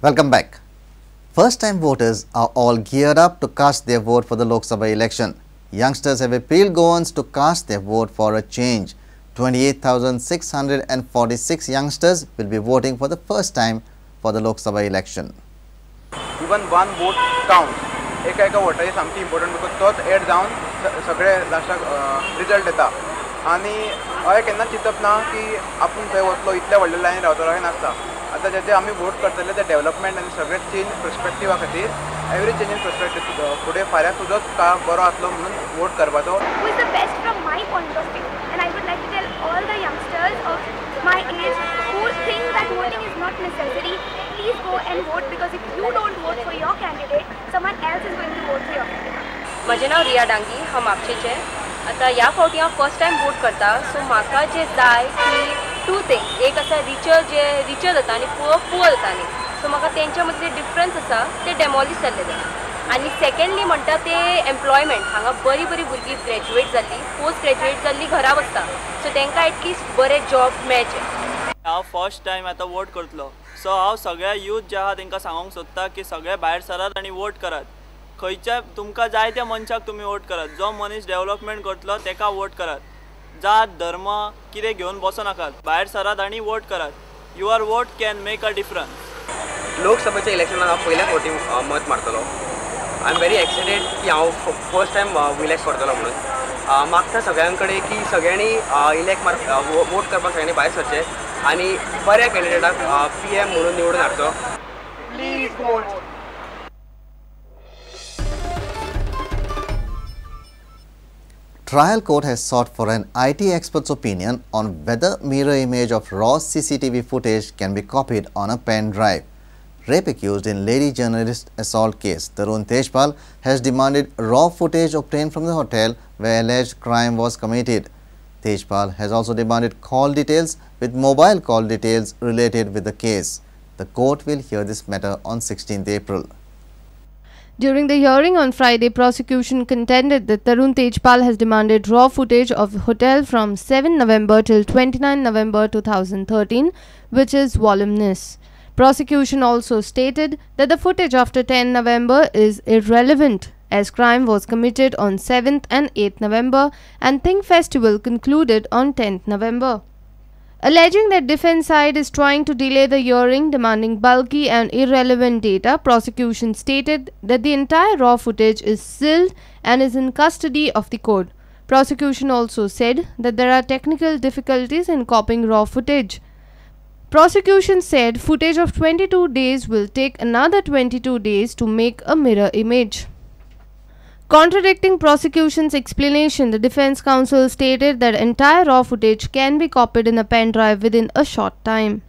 Welcome back. First-time voters are all geared up to cast their vote for the Lok Sabha election. Youngsters have appealed governments to cast their vote for a change. 28,646 youngsters will be voting for the first time for the Lok Sabha election. Even one vote counts. एका vote सामकी important because तोच add जावन सगळे लास्टाक result येता. आणि हय केन्ना चिंतप ना की आपूण थंय वतलो इतल्या व्हडल्या लायनीन रावतलो अशें नासता. आतां जे आमी वोट करतले ते डेव्हलपमेंट आनी सगळे चेंज पर्स्पेक्टिवा खातीर एवरी चेंज इन पर्स्पेक्टिव फुडें फाल्यां तुजोच काळ बरो आसलो म्हणून वोट करपाचो. Who is the best from my point of view, and I would like to tell all the youngsters of my age who think that voting is not necessary, please go and vote, because if you don't vote for your candidate, someone else is going to vote for your candidate. म्हजें नांव रिया डांगी, हांव म्हापशेंचें. आतां ह्या फावटी हांव first time vote करता, सो म्हाका जे जाय की टू थिंग्स. एक आसा रिचर जाता आनी पुअर जाता न्ही, सो म्हाका तेंच्या मदीं डिफरन्स आसा ते डेमॉलिश जाल्ले जाय. आनी सेकेंडली म्हणटा ते एम्प्लॉयमेंट. हांगा बरी भुरगीं ग्रॅज्युएट जाल्लीं, पोस्ट ग्रॅज्युएट जाल्लीं घरा बसता, सो तांकां एटलिस्ट बरे जॉब मेळचे. हांव फर्स्ट टायम आतां वोट करतलो, सो हांव सगळ्या यूथ जे आहा तांकां सांगूंक सोदता की सगळे भायर सरात आनी वोट करात. खंयच्या तुमकां जाय त्या मनशाक तुमी वोट करात. जो मनीस डेव्हलपमेंट करतलो ताका वोट करात. जात धर्म कितें घेवन बसो नाकात. भायर सरात आनी vote Karat. Your vote can make a difference. लोकसभेच्या इलेक्शनाक हांव पयल्या फावटी मत मारतलो. आय एम व्हेरी एक्सायटेड की हांव फर्स्ट टायम इलेक्ट करतलो म्हणून. मागता सगळ्यां कडेन की सगळ्यांनी वोट करपाक सगळ्यांनी भायर सरचें आनी बऱ्या कॅन्डिडेटाक PM म्हणून निवडून हाडचो. Please vote. Trial court has sought for an IT expert's opinion on whether mirror image of raw CCTV footage can be copied on a pen drive. Rape accused in lady journalist assault case, Prudent has demanded raw footage obtained from the hotel where alleged crime was committed. Tejpal has also demanded call details with mobile call details related with the case. The court will hear this matter on 16th April. During the hearing on Friday, prosecution contended that Tarun Tejpal has demanded raw footage of the hotel from 7 November till 29 November 2013, which is voluminous. Prosecution also stated that the footage after 10 November is irrelevant, as crime was committed on 7th and 8th November and Thing Festival concluded on 10th November. Alleging that defense side is trying to delay the hearing, demanding bulky and irrelevant data, prosecution stated that the entire raw footage is sealed and is in custody of the court. Prosecution also said that there are technical difficulties in copying raw footage. Prosecution said footage of 22 days will take another 22 days to make a mirror image. Contradicting prosecution's explanation, the defense counsel stated that entire raw footage can be copied in a pen drive within a short time.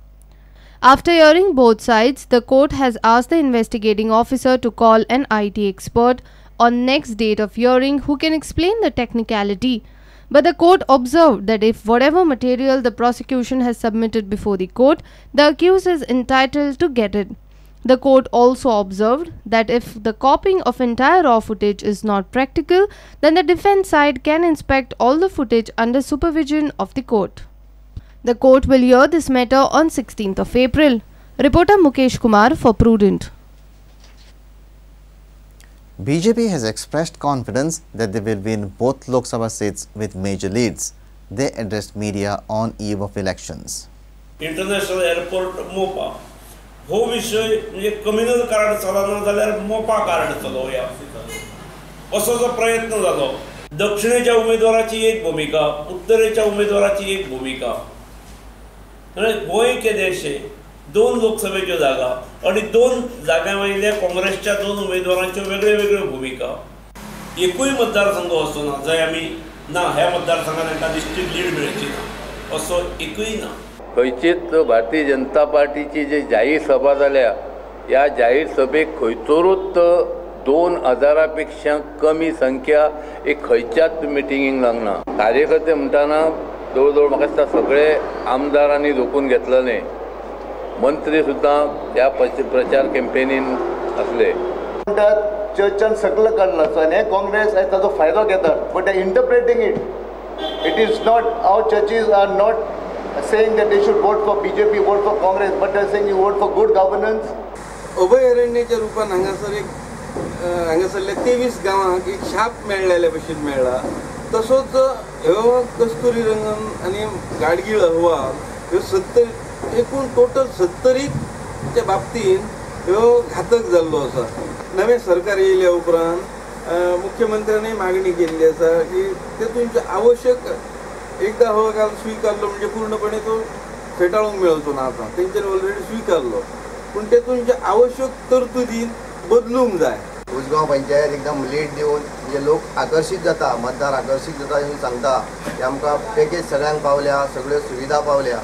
After hearing both sides, the court has asked the investigating officer to call an IT expert on next date of hearing who can explain the technicality. But the court observed that if whatever material the prosecution has submitted before the court, the accused is entitled to get it. The court also observed that if the copying of entire raw footage is not practical, then the defense side can inspect all the footage under supervision of the court. The court will hear this matter on 16th of April. Reporter Mukesh Kumar for Prudent. BJP has expressed confidence that they will win both Lok Sabha seats with major leads. They addressed media on eve of elections. International airport Mopa हो विषय म्हणजे communal card चलना जाल्यार Mopa card चलोवया असो जो प्रयत्न जालो. दक्षिणेच्या उमेदवाराची एक भूमिका, उत्तरेच्या उमेदवाराची एक भूमिका. गोंय केदेशे 2 लोकसभेच्यो जागा आणि 2 जाग्यां वयल्या काँग्रेसच्या 2 उमेदवारांच्यो वेगळ्यो भूमिका. एकूय मतदारसंघ असो ना जंय आमी ना ह्या मतदारसंघात तांकां डिस्ट्रिक्ट लीड मेळची ना असो एकूय ना. खंयचीच भारतीय जनता पार्टीची जी जाहीर सभा जाल्या ह्या जाहीर सभेक खंयचोरूच 2000 कमी संख्या एक खंयच्याच मिटिंगेक लागना. कार्यकर्ते म्हणटाना जवळ जवळ म्हाका दिसता सगळे आमदारांनी झोपून घेतलेले. मंत्री सुद्दां ह्या प्रचार कॅम्पेनीन असले. चर्चान सकल काडला आनी काँग्रेस ताजो फायदो घेता, but they interpreting it. It is not our churches are not saying that they should vote for BJP, vote for Congress, but they're saying you vote for good governance. अभयारण्याच्या रुपान हांगासरल्या 23 गावांक एक शाप मेळलेल्या भशेन मेळ्ळा. तसोच ह्यो कस्तुरी रंगन आनी गाडगीळ अहवाल ह्यो 70 एकूण टोटल 70च्या बाबतीन ह्यो घातक जाल्लो आसा. नवें सरकार येयल्या उपरांत मुख्यमंत्र्यानय मागणी केल्ली आसा की तेतून आवश्यक एकदा हो अहवाल स्विकारलो म्हणजे पूर्णपणे तो फेटाळूंक मेळचो ना. आता तेंच्यांनी ऑलरेडी स्विकारलो पूण तेतून आवश्यक तरतुदी बदलूंक जाय. उसगांव पंचायत एकदम लीड दिवन म्हणजे लोक आकर्षित जाता, मतदार आकर्षित जाता म्हणून सांगता की आमकां पॅकेज सगळ्यांक पावल्या, सगळ्यो सुविधा पावल्या.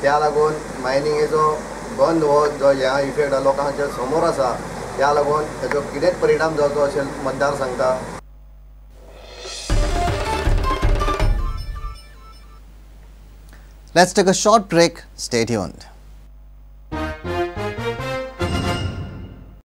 त्या लागून मायनिंगेचो बंद हो जो ह्या इफेक्ट लोकांच्या समोर आसा त्या लागून ताचो कितेंच परिणाम जावचो अशें मतदार सांगता. Let's take a short break. Stay tuned.